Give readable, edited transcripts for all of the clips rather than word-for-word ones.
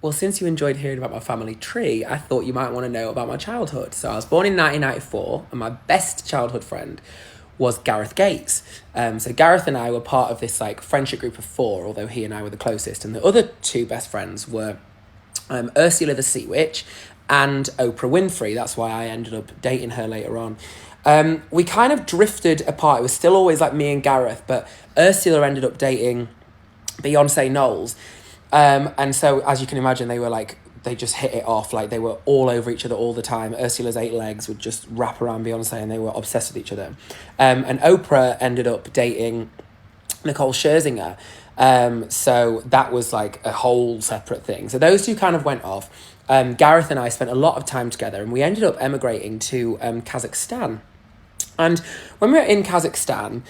Well, since you enjoyed hearing about my family tree, I thought you might want to know about my childhood. So I was born in 1994, and my best childhood friend was Gareth Gates. So Gareth and I were part of this like friendship group of four, although he and I were the closest. And the other two best friends were Ursula the Sea Witch and Oprah Winfrey. That's why I ended up dating her later on. We kind of drifted apart. It was still always like me and Gareth, but Ursula ended up dating Beyonce Knowles. And so, as you can imagine, they just hit it off. Like, they were all over each other all the time. Ursula's 8 legs would just wrap around Beyonce, and they were obsessed with each other. And Oprah ended up dating Nicole Scherzinger. So that was like a whole separate thing. So those two kind of went off. Gareth and I spent a lot of time together, and we ended up emigrating to Kazakhstan. And when we were in Kazakhstan,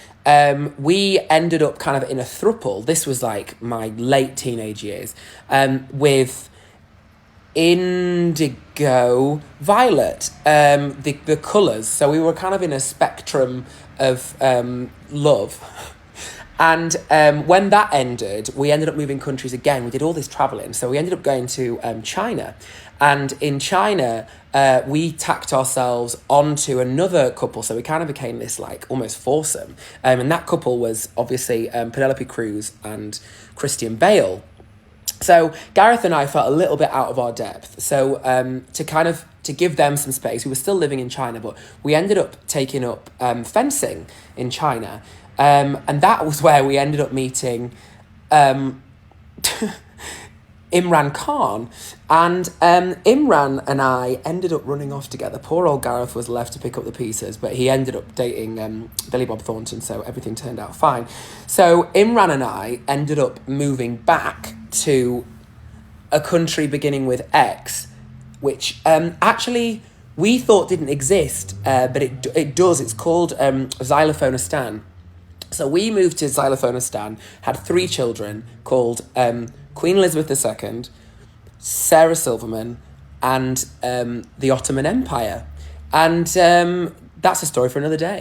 we ended up kind of in a throuple. This was like my late teenage years, with indigo, violet, the colours. So we were kind of in a spectrum of love. And when that ended, we ended up moving countries again. We did all this travelling. So we ended up going to China. And in China, we tacked ourselves onto another couple. So we kind of became this like almost foursome. And that couple was obviously Penelope Cruz and Christian Bale. So Gareth and I felt a little bit out of our depth. So to give them some space, we were still living in China, but we ended up taking up fencing in China. And that was where we ended up meeting Imran Khan. And Imran and I ended up running off together. Poor old Gareth was left to pick up the pieces, but he ended up dating Billy Bob Thornton, so everything turned out fine. So Imran and I ended up moving back to a country beginning with X, which actually we thought didn't exist, but it does. It's called Xylophonistan. So we moved to Xylophonistan, had 3 children called Queen Elizabeth II, Sarah Silverman, and the Ottoman Empire. And that's a story for another day.